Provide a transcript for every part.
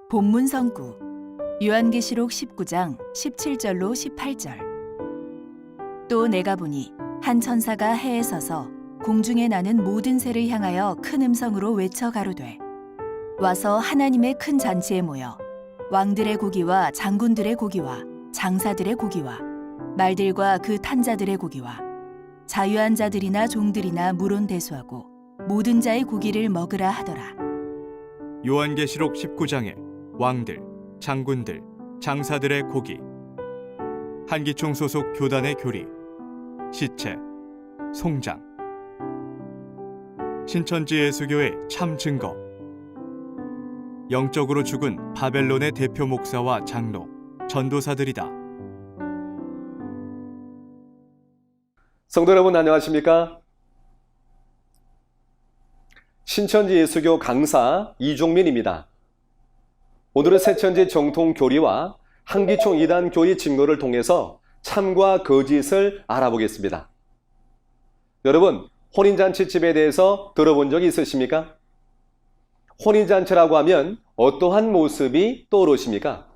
본문 성구 요한계시록 19장 17절로 18절. 또 내가 보니 한 천사가 해에 서서 공중에 나는 모든 새를 향하여 큰 음성으로 외쳐 가로되 와서 하나님의 큰 잔치에 모여 왕들의 고기와 장군들의 고기와 장사들의 고기와 말들과 그 탄자들의 고기와 자유한 자들이나 종들이나 물론 대수하고 모든 자의 고기를 먹으라 하더라. 요한계시록 19장에 왕들, 장군들, 장사들의 고기, 한기총 소속 교단의 교리, 시체, 송장, 신천지 예수교의 참 증거, 영적으로 죽은 바벨론의 대표 목사와 장로, 전도사들이다. 성도 여러분 안녕하십니까? 신천지 예수교 강사 이종민입니다. 오늘은 새천지 정통 교리와 한기총 이단 교리 증거를 통해서 참과 거짓을 알아보겠습니다. 여러분, 혼인잔치집에 대해서 들어본 적이 있으십니까? 혼인잔치라고 하면 어떠한 모습이 떠오르십니까?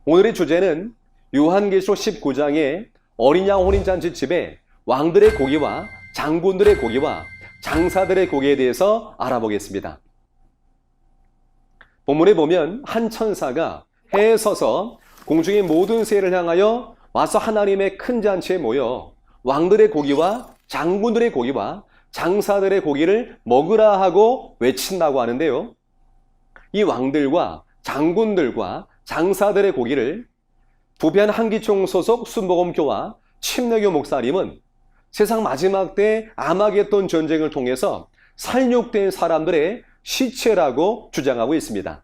오늘의 주제는 요한계시록 19장의 어린 양 혼인잔치집에 왕들의 고기와 장군들의 고기와 장사들의 고기에 대해서 알아보겠습니다. 본문에 보면 한 천사가 해에 서서 공중의 모든 새를 향하여 와서 하나님의 큰 잔치에 모여 왕들의 고기와 장군들의 고기와 장사들의 고기를 먹으라 하고 외친다고 하는데요. 이 왕들과 장군들과 장사들의 고기를 부패한 한기총 소속 순복음교와 침례교 목사님은 세상 마지막 때 아마겟돈 전쟁을 통해서 살육된 사람들의 시체라고 주장하고 있습니다.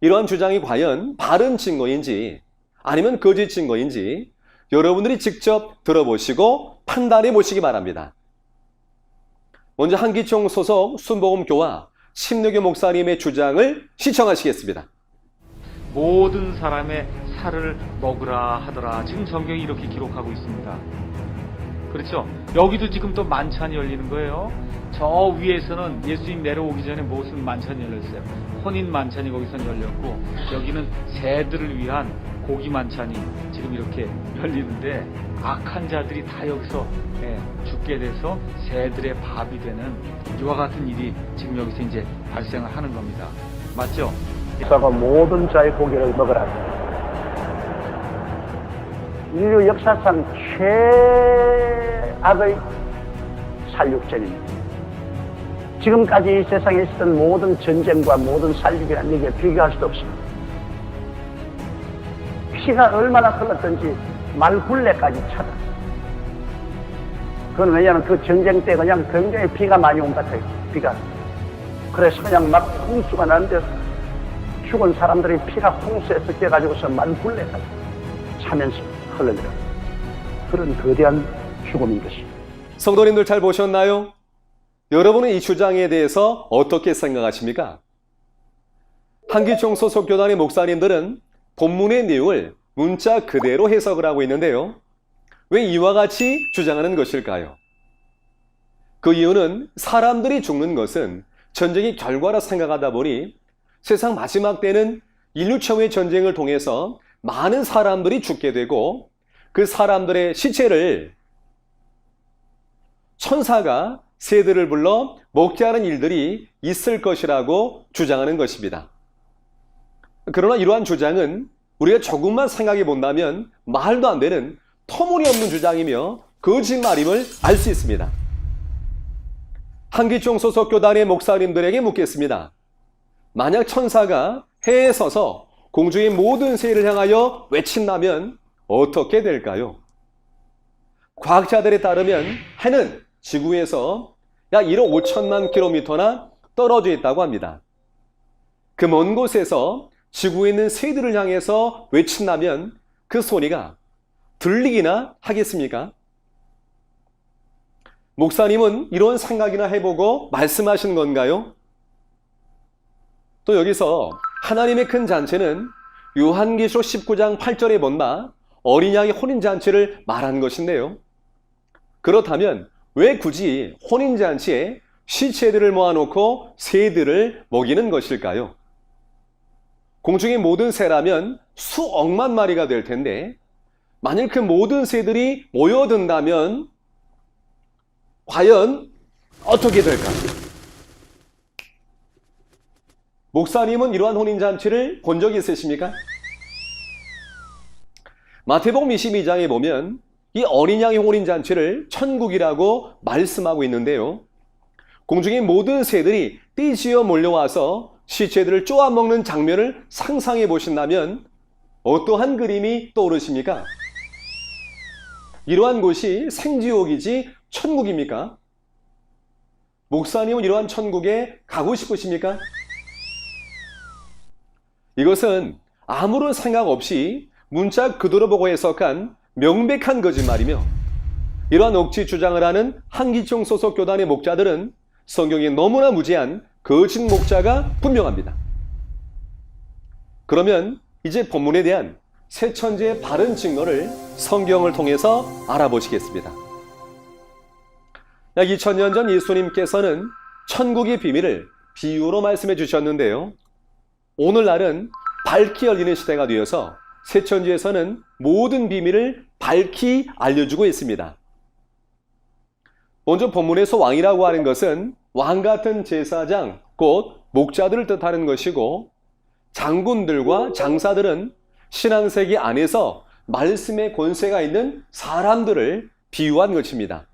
이러한 주장이 과연 바른 증거인지 아니면 거짓 증거인지 여러분들이 직접 들어보시고 판단해 보시기 바랍니다. 먼저 한기총 소속 순복음교와 침례교 목사님의 주장을 시청하시겠습니다. 모든 사람의 살을 먹으라 하더라. 지금 성경이 이렇게 기록하고 있습니다. 그렇죠? 여기도 지금 또 만찬이 열리는 거예요. 저 위에서는 예수님 내려오기 전에 무슨 만찬이 열렸어요? 혼인 만찬이 거기서 열렸고, 여기는 새들을 위한 고기 만찬이 지금 이렇게 열리는데, 악한 자들이 다 여기서 죽게 돼서 새들의 밥이 되는 이와 같은 일이 지금 여기서 이제 발생을 하는 겁니다. 맞죠? 그래서 모든 자의 고기를 먹으라. 인류 역사상 최악의 살육전입니다. 지금까지 이 세상에 있었던 모든 전쟁과 모든 살육이라는 얘기에 비교할 수도 없습니다. 피가 얼마나 흘렀던지 말굴레까지 차다. 그건 왜냐하면 그 전쟁 때 그냥 굉장히 비가 많이 온 것 같아요. 비가. 그래서 그냥 막 홍수가 나는데 죽은 사람들이 피가 홍수에 섞여가지고서 말굴레까지 차면서 흘러들어. 그런 거대한 죽음인 것입니다. 성도님들 잘 보셨나요? 여러분은 이 주장에 대해서 어떻게 생각하십니까? 한기총 소속 교단의 목사님들은 본문의 내용을 문자 그대로 해석을 하고 있는데요. 왜 이와 같이 주장하는 것일까요? 그 이유는 사람들이 죽는 것은 전쟁의 결과라 생각하다 보니 세상 마지막 때는 인류 최후의 전쟁을 통해서 많은 사람들이 죽게 되고 그 사람들의 시체를 천사가 새들을 불러 먹게 하는 일들이 있을 것이라고 주장하는 것입니다. 그러나 이러한 주장은 우리가 조금만 생각해 본다면 말도 안 되는 터무니없는 주장이며 거짓말임을 알 수 있습니다. 한기총 소속 교단의 목사님들에게 묻겠습니다. 만약 천사가 해에 서서 공중의 모든 새를 향하여 외친다면 어떻게 될까요? 과학자들에 따르면 해는 지구에서 약 1억 5천만 킬로미터나 떨어져 있다고 합니다. 그 먼 곳에서 지구에 있는 새들을 향해서 외친다면 그 소리가 들리기나 하겠습니까? 목사님은 이런 생각이나 해보고 말씀하신 건가요? 또 여기서 하나님의 큰 잔치는 요한계시록 19장 8절에 본 바 어린 양의 혼인잔치를 말한 것인데요. 그렇다면 왜 굳이 혼인잔치에 시체들을 모아놓고 새들을 먹이는 것일까요? 공중의 모든 새라면 수억만 마리가 될 텐데 만일 그 모든 새들이 모여든다면 과연 어떻게 될까요? 목사님은 이러한 혼인잔치를 본 적이 있으십니까? 마태복음 22장에 보면 이 어린 양의 혼인잔치를 천국이라고 말씀하고 있는데요. 공중의 모든 새들이 떼지어 몰려와서 시체들을 쪼아먹는 장면을 상상해 보신다면 어떠한 그림이 떠오르십니까? 이러한 곳이 생지옥이지 천국입니까? 목사님은 이러한 천국에 가고 싶으십니까? 이것은 아무런 생각 없이 문자 그대로 보고 해석한 명백한 거짓말이며 이러한 억지 주장을 하는 한기총 소속 교단의 목자들은 성경에 너무나 무지한 거짓 목자가 분명합니다. 그러면 이제 본문에 대한 새 천지의 바른 증거를 성경을 통해서 알아보시겠습니다. 약 2000년 전 예수님께서는 천국의 비밀을 비유로 말씀해 주셨는데요. 오늘날은 밝히 열리는 시대가 되어서 새 천지에서는 모든 비밀을 밝히 알려주고 있습니다. 먼저 본문에서 왕이라고 하는 것은 왕 같은 제사장, 곧 목자들을 뜻하는 것이고 장군들과 장사들은 신앙세계 안에서 말씀의 권세가 있는 사람들을 비유한 것입니다.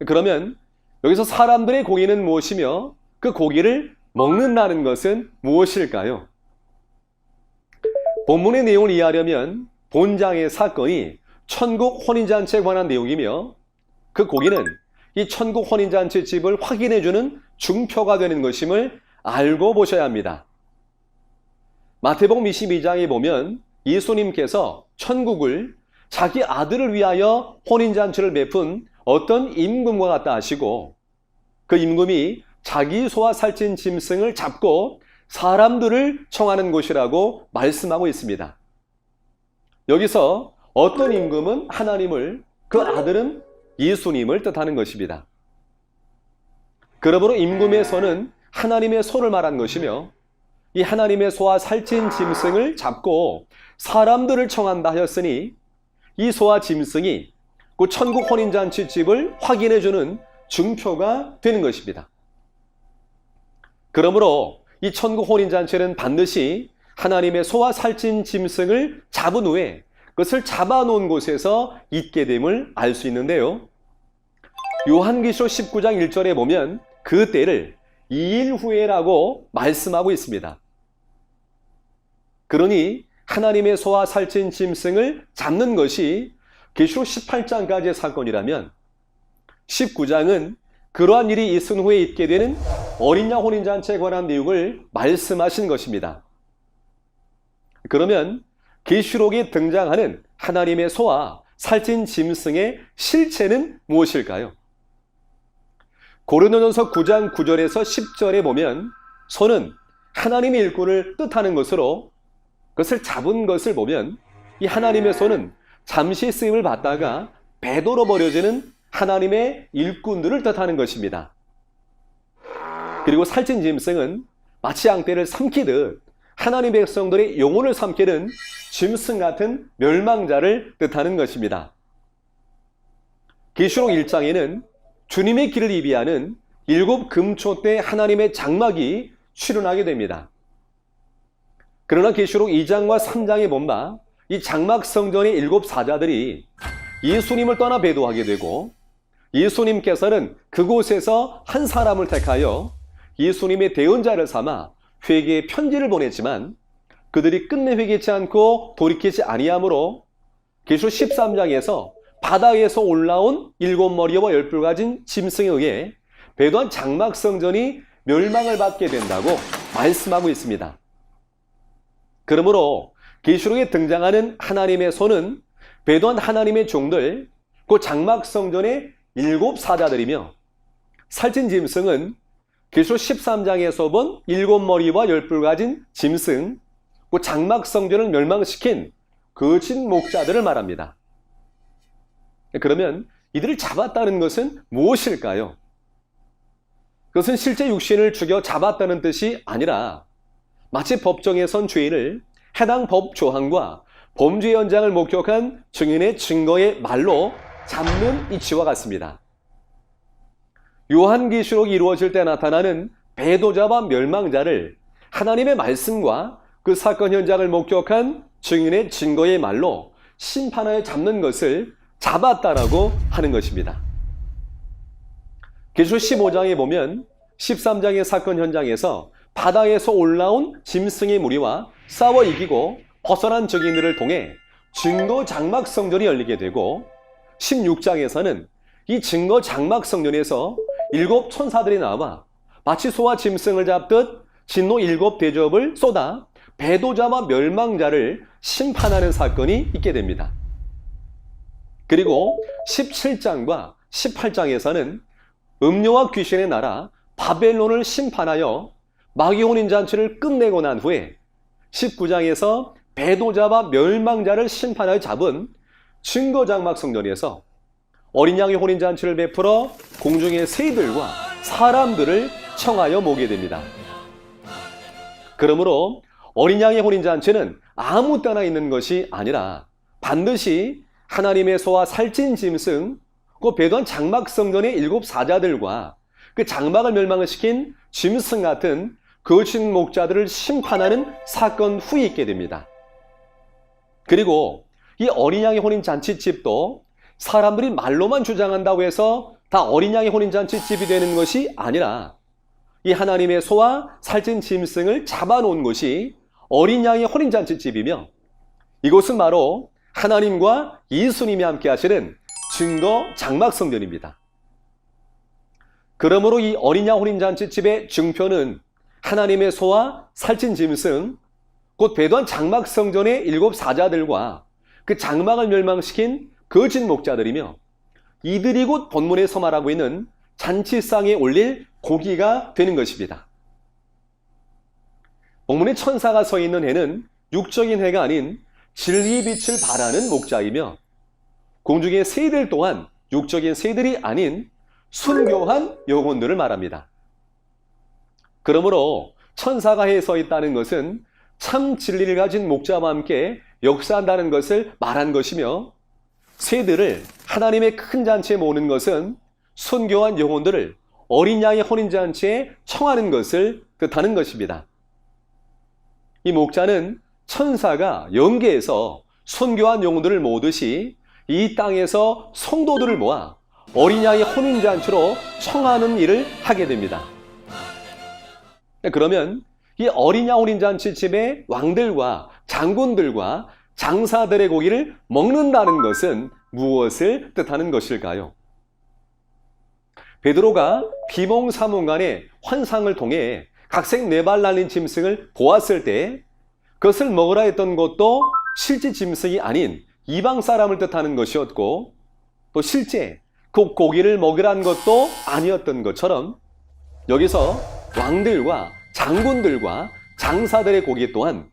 그러면 여기서 사람들의 고기는 무엇이며 그 고기를 먹는다는 것은 무엇일까요? 본문의 내용을 이해하려면 본장의 사건이 천국 혼인잔치에 관한 내용이며 그 고기는 이 천국 혼인잔치 집을 확인해주는 증표가 되는 것임을 알고 보셔야 합니다. 마태복음 22장에 보면 예수님께서 천국을 자기 아들을 위하여 혼인잔치를 베푼 어떤 임금과 같다 하시고 그 임금이 자기 소와 살찐 짐승을 잡고 사람들을 청하는 곳이라고 말씀하고 있습니다. 여기서 어떤 임금은 하나님을, 그 아들은 예수님을 뜻하는 것입니다. 그러므로 임금의 소는 하나님의 소를 말한 것이며 이 하나님의 소와 살찐 짐승을 잡고 사람들을 청한다 하였으니 이 소와 짐승이 그 천국 혼인잔치 집을 확인해주는 증표가 되는 것입니다. 그러므로 이 천국 혼인잔치는 반드시 하나님의 소와 살찐 짐승을 잡은 후에 그것을 잡아놓은 곳에서 있게 됨을 알 수 있는데요. 요한계시록 19장 1절에 보면 그 때를 2일 후에라고 말씀하고 있습니다. 그러니 하나님의 소와 살찐 짐승을 잡는 것이 계시록 18장까지의 사건이라면 19장은 그러한 일이 있은 후에 있게 되는 어린 양 혼인잔치에 관한 내용을 말씀하신 것입니다. 그러면 계시록에 등장하는 하나님의 소와 살찐 짐승의 실체는 무엇일까요? 고린도전서 9장 9절에서 10절에 보면 소는 하나님의 일꾼을 뜻하는 것으로 그것을 잡은 것을 보면 이 하나님의 소는 잠시 쓰임을 받다가 배도로 버려지는 하나님의 일꾼들을 뜻하는 것입니다. 그리고 살찐 짐승은 마치 양떼를 삼키듯 하나님의 백성들의 영혼을 삼키는 짐승 같은 멸망자를 뜻하는 것입니다. 계시록 1장에는 주님의 길을 이비하는 7 금초 때 하나님의 장막이 출현하게 됩니다. 그러나 계시록 2장과 3장에 본바 이 장막 성전의 7 사자들이 예수님을 떠나 배도하게 되고 예수님께서는 그곳에서 한 사람을 택하여 예수님의 대언자를 삼아 회개의 편지를 보냈지만 그들이 끝내 회개치 않고 돌이키지 아니하므로 계시록 13장에서 바다에서 올라온 7머리와 10뿔 가진 짐승에 의해 배도한 장막 성전이 멸망을 받게 된다고 말씀하고 있습니다. 그러므로 계시록에 등장하는 하나님의 소는 배도한 하나님의 종들, 그 장막 성전의 7 사자들이며 살찐 짐승은 계시록 13장에서 본 7머리와 10뿔 가진 짐승, 그 장막 성전을 멸망시킨 거짓 목자들을 말합니다. 그러면 이들을 잡았다는 것은 무엇일까요? 그것은 실제 육신을 죽여 잡았다는 뜻이 아니라 마치 법정에 선 죄인을 해당 법 조항과 범죄 현장을 목격한 증인의 증거의 말로 잡는 이치와 같습니다. 요한계시록이 이루어질 때 나타나는 배도자와 멸망자를 하나님의 말씀과 그 사건 현장을 목격한 증인의 증거의 말로 심판하여 잡는 것을 잡았다라고 하는 것입니다. 계시록 15장에 보면 13장의 사건 현장에서 바다에서 올라온 짐승의 무리와 싸워 이기고 벗어난 증인들을 통해 증거 장막 성전이 열리게 되고 16장에서는 이 증거 장막 성전에서 7 천사들이 나와 마치 소와 짐승을 잡듯 진노 7 대접을 쏟아 배도자와 멸망자를 심판하는 사건이 있게 됩니다. 그리고 17장과 18장에서는 음료와 귀신의 나라 바벨론을 심판하여 마귀 혼인잔치를 끝내고 난 후에 19장에서 배도자와 멸망자를 심판하여 잡은 증거장막 성전에서 어린 양의 혼인잔치를 베풀어 공중의 새들과 사람들을 청하여 모게 됩니다. 그러므로 어린 양의 혼인잔치는 아무 때나 있는 것이 아니라 반드시 하나님의 소와 살찐 짐승, 그 배도한 장막 성전의 7 사자들과 그 장막을 멸망을 시킨 짐승 같은 거친 목자들을 심판하는 사건 후에 있게 됩니다. 그리고 이 어린 양의 혼인잔치집도 사람들이 말로만 주장한다고 해서 다 어린 양의 혼인잔치집이 되는 것이 아니라 이 하나님의 소와 살찐 짐승을 잡아놓은 곳이 어린 양의 혼인잔치집이며 이곳은 바로 하나님과 예수님이 함께 하시는 증거 장막성전입니다. 그러므로 이 어린 양 혼인잔치집의 증표는 하나님의 소와 살찐 짐승, 곧 배도한 장막성전의 7 사자들과 그 장막을 멸망시킨 거짓 목자들이며 이들이 곧 본문에서 말하고 있는 잔치상에 올릴 고기가 되는 것입니다. 본문에 천사가 서 있는 해는 육적인 해가 아닌 진리의 빛을 발하는 목자이며 공중의 새들 또한 육적인 새들이 아닌 순교한 영혼들을 말합니다. 그러므로 천사가 해에 서 있다는 것은 참 진리를 가진 목자와 함께 역사한다는 것을 말한 것이며 새들을 하나님의 큰 잔치에 모으는 것은 순교한 영혼들을 어린 양의 혼인잔치에 청하는 것을 뜻하는 것입니다. 이 목자는 천사가 영계에서 순교한 영혼들을 모으듯이 이 땅에서 성도들을 모아 어린 양의 혼인잔치로 청하는 일을 하게 됩니다. 그러면 이 어린 양 혼인잔치 집의 왕들과 장군들과 장사들의 고기를 먹는다는 것은 무엇을 뜻하는 것일까요? 베드로가 비몽사몽간의 환상을 통해 각색 4발 날린 짐승을 보았을 때 그것을 먹으라 했던 것도 실제 짐승이 아닌 이방 사람을 뜻하는 것이었고 또 실제 그 고기를 먹으란 것도 아니었던 것처럼 여기서 왕들과 장군들과 장사들의 고기 또한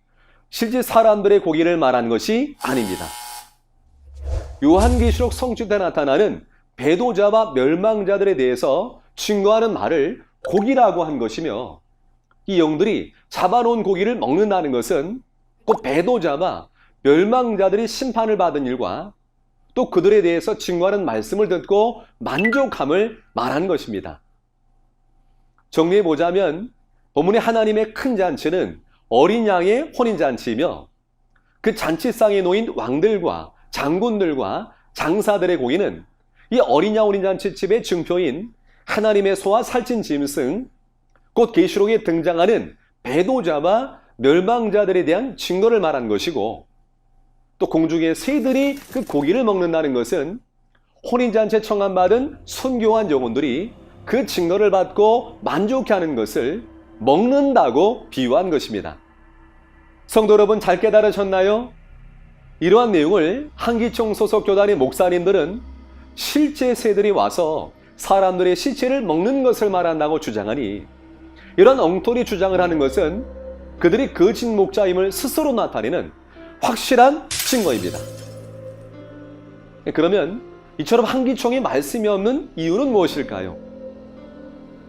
실제 사람들의 고기를 말한 것이 아닙니다. 요한계시록 성취 때 나타나는 배도자와 멸망자들에 대해서 증거하는 말을 고기라고 한 것이며 이 영들이 잡아놓은 고기를 먹는다는 것은 꼭 배도자와 멸망자들이 심판을 받은 일과 또 그들에 대해서 증거하는 말씀을 듣고 만족함을 말한 것입니다. 정리해보자면 본문의 하나님의 큰 잔치는 어린 양의 혼인잔치이며 그 잔치상에 놓인 왕들과 장군들과 장사들의 고기는 이 어린 양 혼인잔치집의 증표인 하나님의 소와 살찐 짐승, 곧 계시록에 등장하는 배도자와 멸망자들에 대한 증거를 말한 것이고 또 공중의 새들이 그 고기를 먹는다는 것은 혼인잔치에 청함받은 순교한 영혼들이 그 증거를 받고 만족해하는 것을 먹는다고 비유한 것입니다. 성도 여러분 잘 깨달으셨나요? 이러한 내용을 한기총 소속 교단의 목사님들은 실제 새들이 와서 사람들의 시체를 먹는 것을 말한다고 주장하니 이런 엉터리 주장을 하는 것은 그들이 거짓 목자임을 스스로 나타내는 확실한 증거입니다. 그러면 이처럼 한기총에 말씀이 없는 이유는 무엇일까요?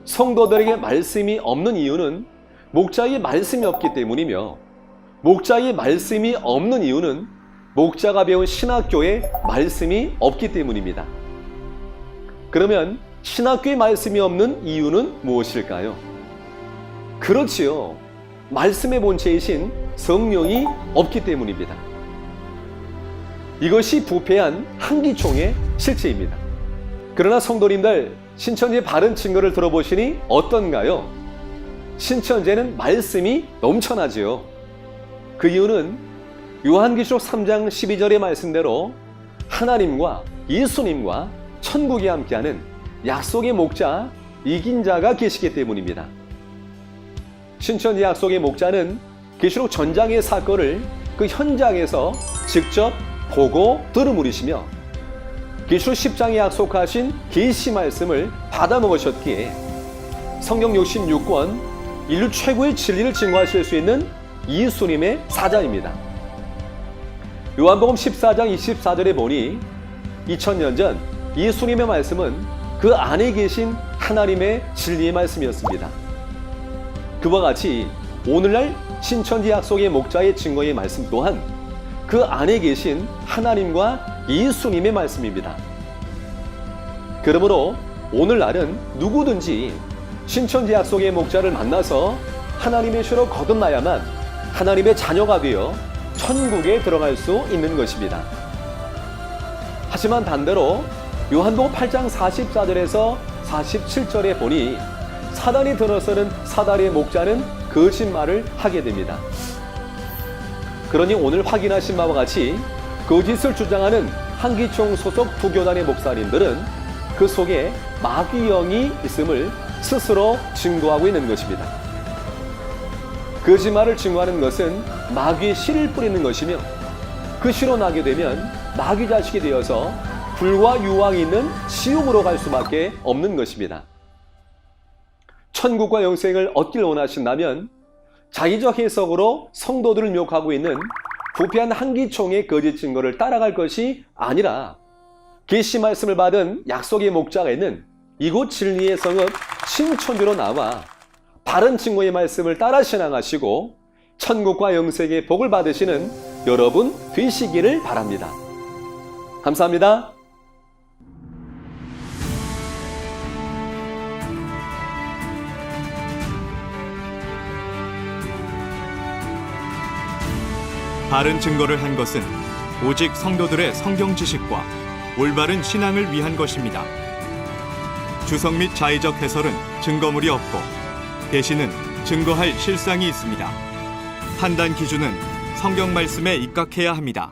성도들에게 말씀이 없는 이유는 목자의 말씀이 없기 때문이며, 목자의 말씀이 없는 이유는 목자가 배운 신학교에 말씀이 없기 때문입니다. 그러면 신학교에 말씀이 없는 이유는 무엇일까요? 그렇지요. 말씀의 본체이신 성령이 없기 때문입니다. 이것이 부패한 한기총의 실체입니다. 그러나 성도님들, 신천지의 바른 증거를 들어보시니 어떤가요? 신천지에는 말씀이 넘쳐나지요. 그 이유는 요한계시록 3장 12절의 말씀대로 하나님과 예수님과 천국에 함께하는 약속의 목자, 이긴 자가 계시기 때문입니다. 신천지 약속의 목자는 계시록 전장의 사건을 그 현장에서 직접 보고 들으므리시며, 계시록 10장에 약속하신 계시 말씀을 받아 먹으셨기에 성경 66권 인류 최고의 진리를 증거하실 수 있는 예수님의 사자입니다. 요한복음 14장 24절에 보니 2000년 전 예수님의 말씀은 그 안에 계신 하나님의 진리의 말씀이었습니다. 그와 같이 오늘날 신천지 약속의 목자의 증거의 말씀 또한 그 안에 계신 하나님과 예수님의 말씀입니다. 그러므로 오늘날은 누구든지 신천지 약속의 목자를 만나서 하나님의 시로 거듭나야만 하나님의 자녀가 되어 천국에 들어갈 수 있는 것입니다. 하지만 반대로 요한복음 8장 44절에서 47절에 보니 사단이 들어서는 사단의 목자는 거짓말을 하게 됩니다. 그러니 오늘 확인하신 바와 같이 거짓을 주장하는 한기총 소속 두 교단의 목사님들은 그 속에 마귀 영이 있음을 스스로 증거하고 있는 것입니다. 거짓말을 증거하는 것은 마귀의 씨를 뿌리는 것이며, 그 씨로 나게 되면 마귀 자식이 되어서 불과 유황이 있는 지옥으로 갈 수밖에 없는 것입니다. 천국과 영생을 얻길 원하신다면 자기적 해석으로 성도들을 미혹하고 있는 부패한 한기총의 거짓 증거를 따라갈 것이 아니라 계시 말씀을 받은 약속의 목자가 있는 이곳 진리의 성읍 신천지로 나와 바른 증거의 말씀을 따라 신앙하시고 천국과 영생의 복을 받으시는 여러분 되시기를 바랍니다. 감사합니다. 바른 증거를 한 것은 오직 성도들의 성경 지식과 올바른 신앙을 위한 것입니다. 주석 및 자의적 해설은 증거물이 없고 대신은 증거할 실상이 있습니다. 판단 기준은 성경 말씀에 입각해야 합니다.